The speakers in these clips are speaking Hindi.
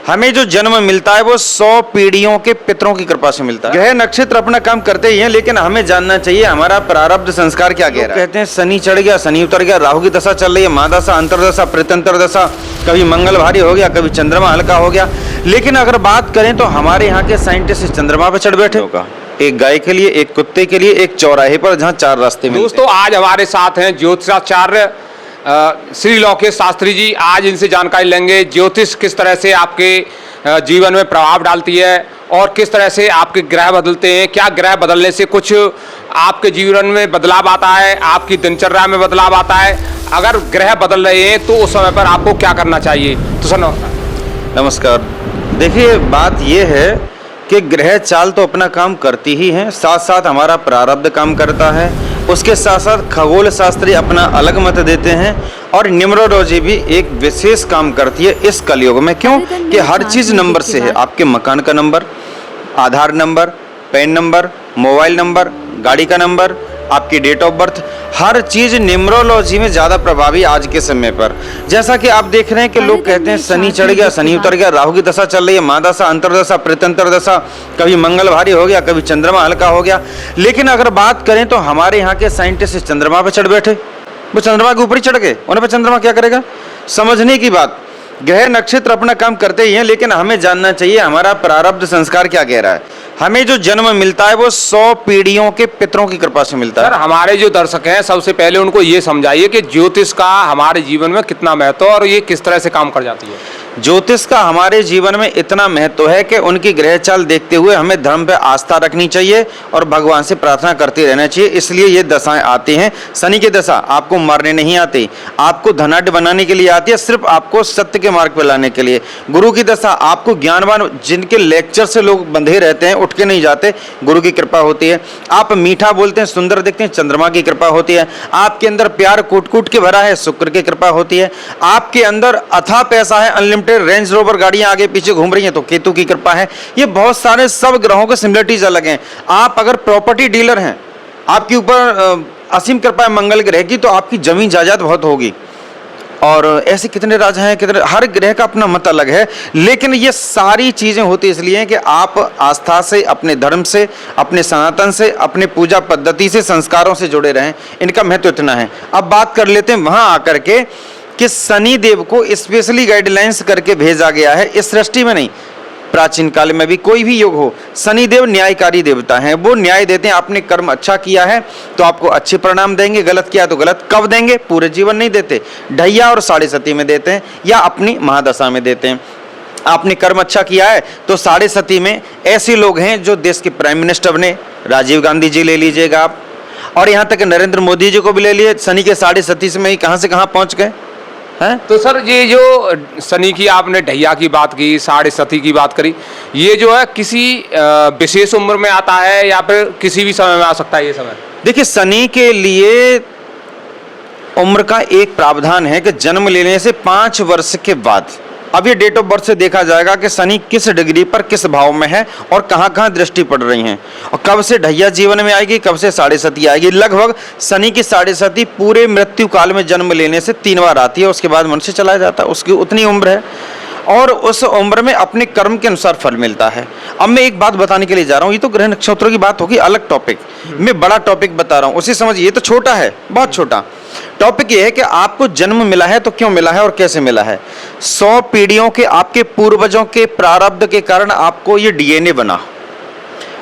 हमें जो जन्म मिलता है वो 100 पीढ़ियों के पितरों की कृपा से मिलता है। ग्रह नक्षत्र अपना काम करते ही हैं, लेकिन हमें जानना चाहिए हमारा प्रारब्ध संस्कार क्या कह रहा है। कहते हैं शनि चढ़ गया, शनि उतर गया, राहु की दशा चल रही है, महादशा, अंतरदशा, प्रत्यंतर दशा, कभी मंगल भारी हो गया, कभी चंद्रमा हल्का हो गया। लेकिन अगर बात करें तो हमारे यहाँ के साइंटिस्ट चंद्रमा पर चढ़ बैठे होगा, एक गाय के लिए, एक कुत्ते के लिए, एक चौराहे पर जहाँ 4 रास्ते मिलते हैं। दोस्तों आज हमारे साथ हैं ज्योतिषाचार्य श्री लोकेश शास्त्री जी। आज इनसे जानकारी लेंगे ज्योतिष किस तरह से आपके जीवन में प्रभाव डालती है और किस तरह से आपके ग्रह बदलते हैं, क्या ग्रह बदलने से कुछ आपके जीवन में बदलाव आता है, आपकी दिनचर्या में बदलाव आता है। अगर ग्रह बदल रहे हैं तो उस समय पर आपको क्या करना चाहिए। तो सर नमस्कार। देखिए बात यह है कि ग्रह चाल तो अपना काम करती ही है, साथ साथ हमारा प्रारब्ध काम करता है, उसके साथ साथ खगोल शास्त्री अपना अलग मत देते हैं और न्यूमरोलॉजी भी एक विशेष काम करती है इस कलयुग में। क्यों कि हर चीज़ नंबर से है। आपके मकान का number, Aadhaar number, PAN number, mobile number, गाड़ी का नंबर, आपकी डेट ऑफ बर्थ, हर चीज न्यूमरोलॉजी में ज्यादा प्रभावी आज के समय पर। जैसा कि आप देख रहे हैं कि लोग कहते हैं शनि चढ़ गया, शनि उतर गया, राहु की दशा चल रही है, महादशा, अंतरदशा, प्रत्यंतर दशा, कभी मंगल भारी हो गया, कभी चंद्रमा हल्का हो गया। लेकिन अगर बात करें तो हमारे यहाँ के साइंटिस्ट चंद्रमा पर चढ़ बैठे, वो चंद्रमा के ऊपर ही चढ़ गए, उन्हें पर चंद्रमा क्या करेगा। समझने की बात, ग्रह नक्षत्र अपना काम करते ही हैं, लेकिन हमें जानना चाहिए हमारा प्रारब्ध संस्कार क्या कह रहा है। हमें जो जन्म मिलता है वो 100 पीढ़ियों के पितरों की कृपा से मिलता है। सर हमारे जो दर्शक हैं सबसे पहले उनको ये समझाइए कि ज्योतिष का हमारे जीवन में कितना महत्व है और ये किस तरह से काम कर जाती है। ज्योतिष का हमारे जीवन में इतना महत्व है कि उनकी ग्रह चाल देखते हुए हमें धर्म पे आस्था रखनी चाहिए और भगवान से प्रार्थना करते रहना चाहिए। इसलिए ये दशाएं आती हैं। शनि की दशा आपको मारने नहीं आती, आपको धनाढ़ बनाने के लिए आती है, सिर्फ आपको सत्य के मार्ग पर लाने के लिए। गुरु की दशा आपको ज्ञानवान, जिनके लेक्चर से लोग बंधे रहते हैं, उठ के नहीं जाते, गुरु की कृपा होती है। आप मीठा बोलते हैं, सुंदर दिखते हैं, चंद्रमा की कृपा होती है। आपके अंदर प्यार कूट कूट के भरा है, शुक्र की कृपा होती है। आपके अंदर अथाह पैसा है, अनलिमिटेड रेंज रोवर गाड़ियां आगे पीछे घूम रही हैं, तो केतु की कृपा है। ये बहुत सारे सब ग्रहों के सिमिलरिटीज अलग हैं। आप अगर प्रॉपर्टी डीलर हैं, आपके ऊपर असीम कृपा है मंगल ग्रह की, तो आपकी जमीन जायदाद बहुत होगी। और ऐसे कितने राजा हैं, कितने, हर ग्रह का अपना मत अलग है। लेकिन ये सारी चीजें होती इसलिए हैं कि आप आस्था से, अपने धर्म से, अपने सनातन से, अपने पूजा पद्धति से, संस्कारों से जुड़े रहें। इनका महत्व इतना है। अब बात कर लेते हैं वहां आकर के कि शनि देव को स्पेशली गाइडलाइंस करके भेजा गया है, इस सृष्टि में नहीं, प्राचीन काल में भी कोई भी युग हो, शनि देव न्यायकारी देवता हैं। वो न्याय देते हैं। आपने कर्म अच्छा किया है तो आपको अच्छे परिणाम देंगे, गलत किया तो गलत। कब देंगे? पूरे जीवन नहीं देते, ढैया और साढ़े सती में देते हैं या अपनी महादशा में देते हैं। आपने कर्म अच्छा किया है तो साढ़े सती में ऐसे लोग हैं जो देश के प्राइम मिनिस्टर बने, राजीव गांधी जी ले लीजिएगा आप, और यहाँ तक नरेंद्र मोदी जी को भी ले लिए, शनि के साढ़े सती में ही कहाँ से कहाँ पहुँच गए हैं। तो सर ये जो शनि की आपने ढैया की बात की, साढ़े सती की बात करी, ये जो है किसी विशेष उम्र में आता है या फिर किसी भी समय में आ सकता है ये समय? देखिए शनि के लिए उम्र का एक प्रावधान है कि जन्म लेने से 5 वर्ष के बाद, अब ये डेट ऑफ बर्थ से देखा जाएगा कि शनि किस डिग्री पर किस भाव में है और कहाँ कहाँ दृष्टि पड़ रही हैं और कब से ढैया जीवन में आएगी, कब से साढ़े सती आएगी। लगभग शनि की साढ़े सती पूरे मृत्यु काल में जन्म लेने से 3 बार आती है, उसके बाद मनुष्य चला जाता है। उसकी उतनी उम्र है और उस उम्र में अपने कर्म के अनुसार फल मिलता है। अब मैं एक बात बताने के लिए जा रहा हूँ, ये तो ग्रह नक्षत्रों की बात होगी, अलग टॉपिक। मैं बड़ा टॉपिक बता रहा हूँ, उसे समझिए। ये तो छोटा है, बहुत छोटा टॉपिक। ये है कि आपको जन्म मिला है तो क्यों मिला है और कैसे मिला है। 100 पीढ़ियों के आपके पूर्वजों के प्रारब्ध के कारण आपको ये डीएनए बना।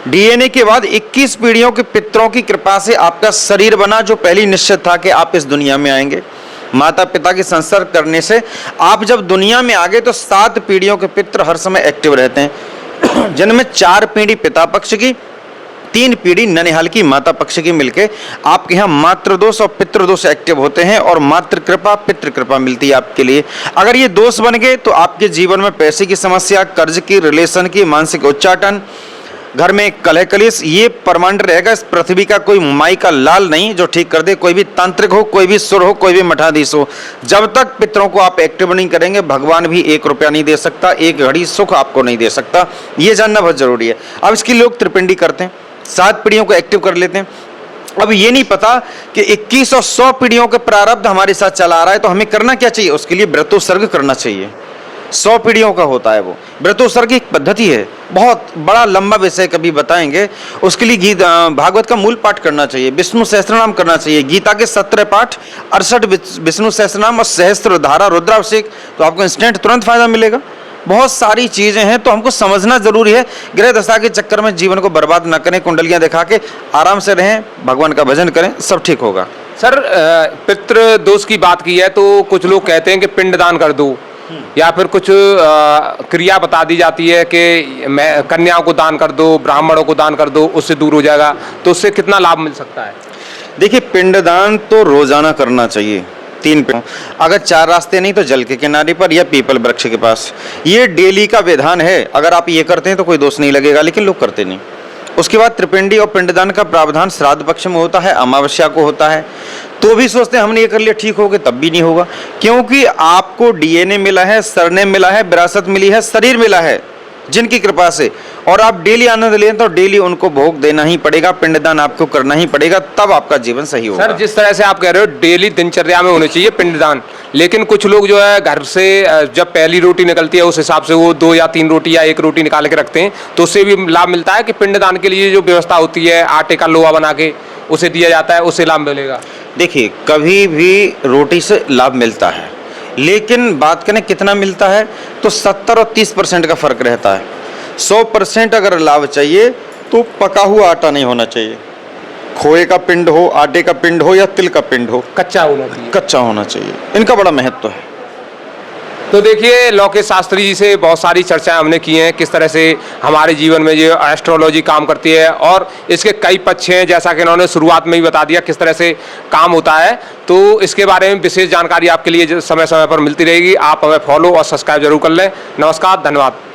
डीएनए के बाद 21 पीढ़ियों के पितरों की कृपा से आपका शरीर बना, जो पहली निश्चित था कि आप इस दुनिया में आएंगे। माता पिता के संसर्ग करने से आप जब दुनिया में आ गए तो 7 पीढ़ियों के पितृ हर समय एक्टिव रहते हैं, जिनमें 4 पीढ़ी पिता पक्ष की, 3 पीढ़ी ननिहाल की माता पक्ष की मिलके आपके यहाँ मातृ दोष और पितृ दोष एक्टिव होते हैं और मातृ कृपा पितृ कृपा मिलती है आपके लिए। अगर ये दोष बन गए तो आपके जीवन में पैसे की समस्या, कर्ज की, रिलेशन की, मानसिक उच्चाटन, घर में कलह कलेश, ये परमानेंट रहेगा। इस पृथ्वी का कोई माई का लाल नहीं जो ठीक कर दे, कोई भी तांत्रिक हो, कोई भी सुर हो, कोई भी मठाधीश हो। जब तक पितरों को आप एक्टिव नहीं करेंगे, भगवान भी 1 रुपया नहीं दे सकता, एक घड़ी सुख आपको नहीं दे सकता। ये जानना बहुत जरूरी है। अब इसके लोग त्रिपिंडी करते हैं, 7 पीढ़ियों को एक्टिव कर लेते हैं। अब ये नहीं पता कि 21 और 100 पीढ़ियों के प्रारब्ध हमारे साथ चला आ रहा है, तो हमें करना क्या चाहिए? उसके लिए व्रतोत्सर्ग करना चाहिए। 100 पीढ़ियों का होता है वो। व्रतोत्सव की एक पद्धति है, बहुत बड़ा लंबा विषय कभी बताएंगे। उसके लिए गीत भागवत का मूल पाठ करना चाहिए, विष्णु सहस्त्रनाम करना चाहिए, गीता के 17 पाठ, 68 विष्णु सहस्त्रनाम और सहस्त्र धारा रुद्राभिषेक, तो आपको इंस्टेंट तुरंत फायदा मिलेगा। बहुत सारी चीजें हैं, तो हमको समझना जरूरी है। ग्रह दशा के चक्कर में जीवन को बर्बाद ना करें, कुंडलियां दिखा के आराम से रहें, भगवान का भजन करें, सब ठीक होगा। सर पितृ दोष की बात की है तो कुछ लोग कहते हैं कि पिंडदान कर दो, या फिर कुछ क्रिया बता दी जाती है कि मैं कन्याओं को दान कर दो, ब्राह्मणों को दान कर दो, उससे दूर हो जाएगा, तो उससे कितना लाभ मिल सकता है? देखिए, पिंडदान तो रोजाना करना चाहिए, 3 पिंड, अगर 4 रास्ते नहीं तो जल के किनारे पर या पीपल वृक्ष के पास, ये डेली का विधान है। अगर आप ये करते हैं तो कोई दोष नहीं लगेगा, लेकिन लोग करते नहीं। उसके बाद त्रिपिंडी और पिंडदान का प्रावधान श्राद्ध पक्ष में होता है, अमावस्या को होता है, तो भी सोचते हैं हमने ये कर लिया ठीक हो गया, तब भी नहीं होगा, क्योंकि आपको डीएनए मिला है, सरनेम मिला है, विरासत मिली है, शरीर मिला है जिनकी कृपा से, और आप डेली आनंद लें तो डेली उनको भोग देना ही पड़ेगा, पिंडदान आपको करना ही पड़ेगा, तब आपका जीवन सही होगा। सर जिस तरह से आप कह रहे हो डेली दिनचर्या में होना चाहिए पिंडदान, लेकिन कुछ लोग जो है घर से जब पहली रोटी निकलती है उस हिसाब से वो 2 या 3 रोटी या 1 रोटी निकाल के रखते हैं, तो उससे भी लाभ मिलता है कि पिंडदान के लिए जो व्यवस्था होती है आटे का लोहा बना के उसे दिया जाता है, उससे लाभ मिलेगा? देखिए, कभी भी रोटी से लाभ मिलता है, लेकिन बात करें कितना मिलता है तो 70 और 30% का फर्क रहता है। 100% अगर लाभ चाहिए तो पका हुआ आटा नहीं होना चाहिए, खोए का पिंड हो, आटे का पिंड हो या तिल का पिंड हो, कच्चा होना चाहिए। कच्चा होना चाहिए, इनका बड़ा महत्व है। तो देखिए लौकेश शास्त्री जी से बहुत सारी चर्चाएं हमने की हैं, किस तरह से हमारे जीवन में जो एस्ट्रोलॉजी काम करती है और इसके कई पक्ष हैं, जैसा कि इन्होंने शुरुआत में ही बता दिया किस तरह से काम होता है। तो इसके बारे में विशेष जानकारी आपके लिए समय समय पर मिलती रहेगी, आप हमें फॉलो और सब्सक्राइब जरूर कर लें। नमस्कार, धन्यवाद।